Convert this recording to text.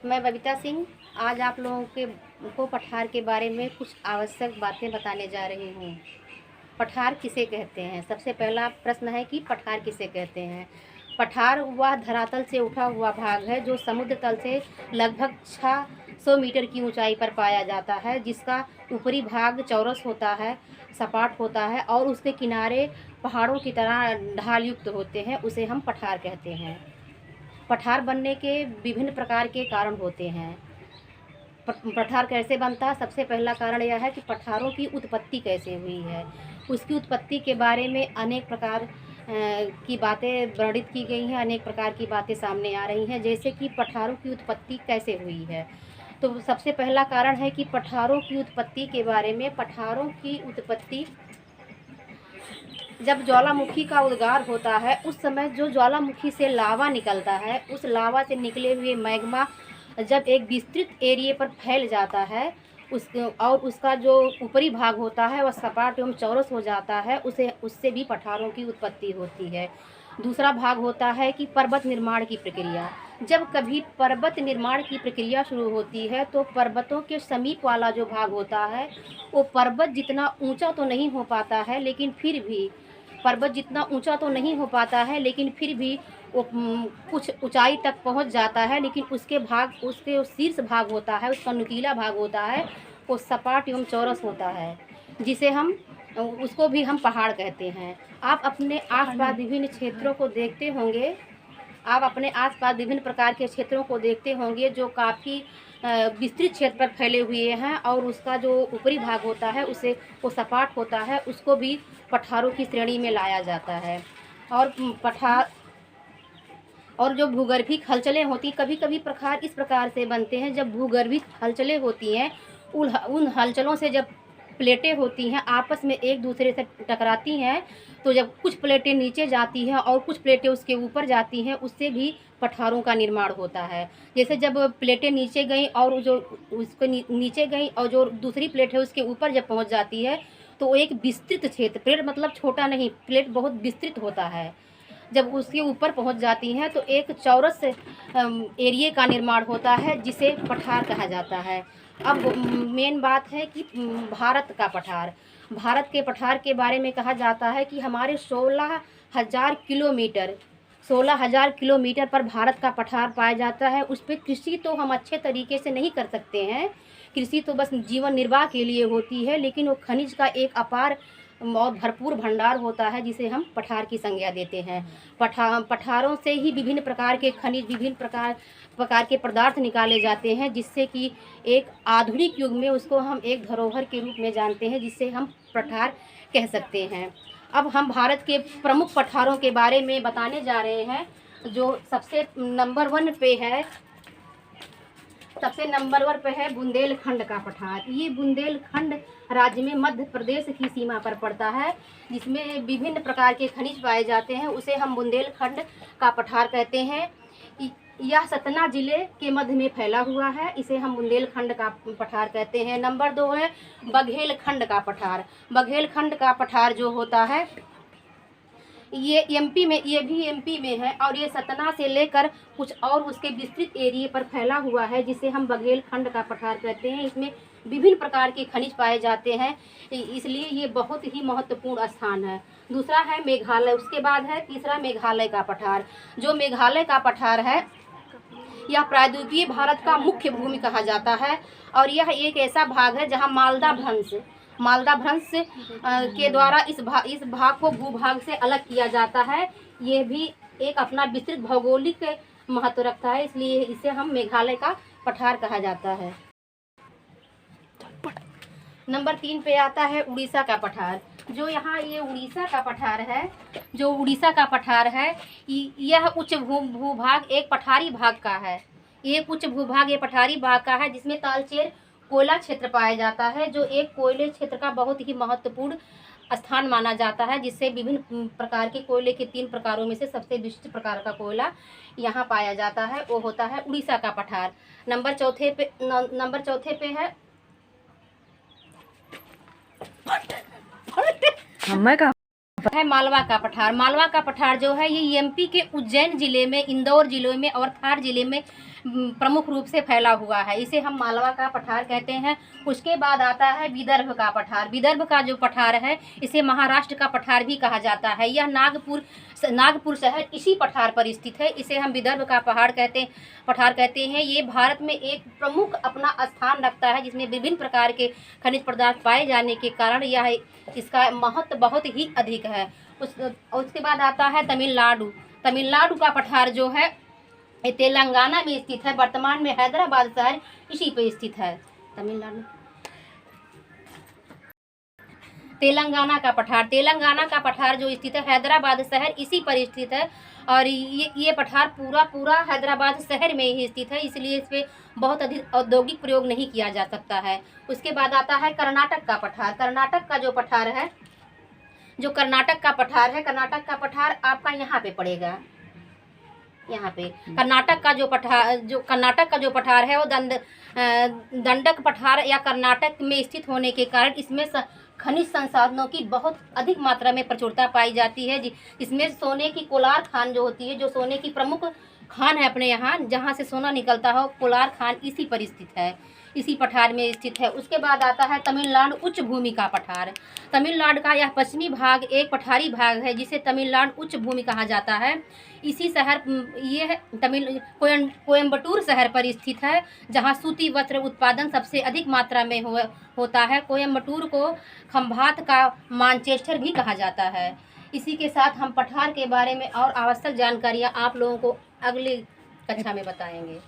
मैं बबीता सिंह आज आप लोगों को पठार के बारे में कुछ आवश्यक बातें बताने जा रही हूँ। पठार किसे कहते हैं? सबसे पहला प्रश्न है कि पठार किसे कहते हैं। पठार वह धरातल से उठा हुआ भाग है जो समुद्र तल से लगभग 600 मीटर की ऊंचाई पर पाया जाता है, जिसका ऊपरी भाग चौरस होता है, सपाट होता है और उसके किनारे पहाड़ों की तरह ढाल युक्त होते हैं। उसे हम पठार कहते हैं। पठार बनने के विभिन्न प्रकार के कारण होते हैं। पठार कैसे बनता है? सबसे पहला कारण यह है कि पठारों की उत्पत्ति कैसे हुई है। उसकी उत्पत्ति के बारे में अनेक प्रकार की बातें वर्णित की गई हैं, अनेक प्रकार की बातें सामने आ रही हैं। जैसे कि पठारों की उत्पत्ति कैसे हुई है, तो सबसे पहला कारण है कि पठारों की उत्पत्ति के बारे में। पठारों की उत्पत्ति जब ज्वालामुखी का उद्गार होता है, उस समय जो ज्वालामुखी से लावा निकलता है, उस लावा से निकले हुए मैग्मा जब एक विस्तृत एरिया पर फैल जाता है, उसका जो ऊपरी भाग होता है वह सपाट एवं चौरस हो जाता है, उससे भी पठारों की उत्पत्ति होती है। दूसरा भाग होता है कि पर्वत निर्माण की प्रक्रिया। जब कभी पर्वत निर्माण की प्रक्रिया शुरू होती है तो पर्वतों के समीप वाला जो भाग होता है वो पर्वत जितना ऊंचा तो नहीं हो पाता है, लेकिन फिर भी पर्वत जितना ऊंचा तो नहीं हो पाता है लेकिन फिर भी वो कुछ ऊंचाई तक पहुंच जाता है। लेकिन उसके शीर्ष भाग होता है, उसका नुकीला भाग होता है, वो सपाट एवं चौरस होता है, जिसे हम उसको भी हम पहाड़ कहते हैं। आप अपने आसपास विभिन्न क्षेत्रों को देखते होंगे, आप अपने आसपास विभिन्न प्रकार के क्षेत्रों को देखते होंगे जो काफ़ी विस्तृत क्षेत्र पर फैले हुए हैं, और उसका जो ऊपरी भाग होता है उसे वो सपाट होता है, उसको भी पठारों की श्रेणी में लाया जाता है। और जो भूगर्भिक हलचलें होती, कभी कभी पठार इस प्रकार से बनते हैं जब भूगर्भिक हलचलें होती हैं, उन हलचलों से जब प्लेटें होती हैं आपस में एक दूसरे से टकराती हैं, तो जब कुछ प्लेटें नीचे जाती हैं और कुछ प्लेटें उसके ऊपर जाती हैं, उससे भी पठारों का निर्माण होता है। जैसे जब प्लेटें नीचे गई और जो उसको नीचे गई और जो दूसरी प्लेट है उसके ऊपर जब पहुंच जाती है, तो एक विस्तृत क्षेत्र, प्लेट मतलब छोटा नहीं, प्लेट बहुत विस्तृत होता है, जब उसके ऊपर पहुंच जाती हैं तो एक चौरस एरिया का निर्माण होता है, जिसे पठार कहा जाता है। अब मेन बात है कि भारत का पठार। भारत के पठार के बारे में कहा जाता है कि हमारे 16,000 किलोमीटर पर भारत का पठार पाया जाता है। उस पर कृषि तो हम अच्छे तरीके से नहीं कर सकते हैं, कृषि तो बस जीवन निर्वाह के लिए होती है, लेकिन वो खनिज का एक अपार और भरपूर भंडार होता है, जिसे हम पठार की संज्ञा देते हैं। पठारों से ही विभिन्न प्रकार के खनिज, विभिन्न प्रकार के पदार्थ निकाले जाते हैं, जिससे कि एक आधुनिक युग में उसको हम एक धरोहर के रूप में जानते हैं, जिससे हम पठार कह सकते हैं। अब हम भारत के प्रमुख पठारों के बारे में बताने जा रहे हैं। जो सबसे नंबर 1 पे है बुंदेलखंड का पठार। ये बुंदेलखंड राज्य में मध्य प्रदेश की सीमा पर पड़ता है, जिसमें विभिन्न प्रकार के खनिज पाए जाते हैं। उसे हम बुंदेलखंड का पठार कहते हैं। यह सतना जिले के मध्य में फैला हुआ है, इसे हम बुंदेलखंड का पठार कहते हैं। नंबर 2 है बघेलखंड का पठार। बघेलखंड का पठार जो होता है ये भी एमपी में है, और ये सतना से लेकर कुछ और उसके विस्तृत एरिया पर फैला हुआ है, जिसे हम बघेलखंड का पठार कहते हैं। इसमें विभिन्न प्रकार के खनिज पाए जाते हैं, इसलिए ये बहुत ही महत्वपूर्ण स्थान है। दूसरा है मेघालय। उसके बाद है तीसरा मेघालय का पठार। जो मेघालय का पठार है यह प्रायद्वीपीय भारत का मुख्य भूमि कहा जाता है, और यह एक ऐसा भाग है जहाँ मालदा भ्रंश के द्वारा इस भाग को भूभाग से अलग किया जाता है। ये भी एक अपना विस्तृत भौगोलिक महत्व रखता है, इसलिए इसे हम मेघालय का पठार कहा जाता है। नंबर 3 पे आता है उड़ीसा का पठार। जो यहाँ ये उड़ीसा का पठार है, यह उच्च भूभाग एक पठारी भाग का है। एक उच्च भूभाग ये पठारी भाग का है, जिसमें तालचेर कोयला क्षेत्र पाया जाता है, जो एक कोयले क्षेत्र का बहुत ही महत्वपूर्ण स्थान माना जाता है, जिससे विभिन्न प्रकार के कोयले के 3 प्रकारों में से सबसे विशिष्ट प्रकार का कोयला यहाँ पाया जाता है, वो होता है उड़ीसा का पठार। नंबर चौथे पे है मैं कहा है मालवा का पठार। मालवा का पठार जो है ये एमपी के उज्जैन जिले में, इंदौर जिले में और खार जिले में प्रमुख रूप से फैला हुआ है। इसे हम मालवा का पठार कहते हैं। उसके बाद आता है विदर्भ का पठार। विदर्भ का जो पठार है इसे महाराष्ट्र का पठार भी कहा जाता है। यह नागपुर शहर इसी पठार पर स्थित है। इसे हम विदर्भ का पठार कहते हैं। ये भारत में एक प्रमुख अपना स्थान रखता है, जिसमें विभिन्न प्रकार के खनिज पदार्थ पाए जाने के कारण यह इसका महत्व बहुत ही अधिक है। उसके बाद आता है तमिलनाडु। तमिलनाडु का पठार जो है ये तेलंगाना में स्थित है। वर्तमान में हैदराबाद शहर इसी पे स्थित है। तमिलनाडु तेलंगाना का पठार जो स्थित है हैदराबाद शहर इसी पर स्थित है। और ये पठार पूरा हैदराबाद शहर में ही स्थित है, इसलिए इस पर बहुत अधिक औद्योगिक प्रयोग नहीं किया जा सकता है। उसके बाद आता है कर्नाटक का पठार। कर्नाटक का जो पठार है, कर्नाटक का पठार आपका यहाँ पे पड़ेगा। यहाँ पे कर्नाटक का जो पठार है वो दंडक पठार या कर्नाटक में स्थित होने के कारण इसमें खनिज संसाधनों की बहुत अधिक मात्रा में प्रचुरता पाई जाती है। इसमें सोने की कोलार खान जो होती है, जो सोने की प्रमुख खान है अपने यहाँ, जहाँ से सोना निकलता हो, कोलार खान इसी पर स्थित है, इसी पठार में स्थित है। उसके बाद आता है तमिलनाडु उच्च भूमि का पठार। तमिलनाडु का यह पश्चिमी भाग एक पठारी भाग है, जिसे तमिलनाडु उच्च भूमि कहा जाता है। इसी शहर ये कोयम्बटूर शहर पर स्थित है, जहाँ सूती वस्त्र उत्पादन सबसे अधिक मात्रा में होता है। कोयम्बटूर को खंभात का मानचेस्टर भी कहा जाता है। इसी के साथ हम पठार के बारे में और आवश्यक जानकारियाँ आप लोगों को अगली कक्षा में बताएंगे।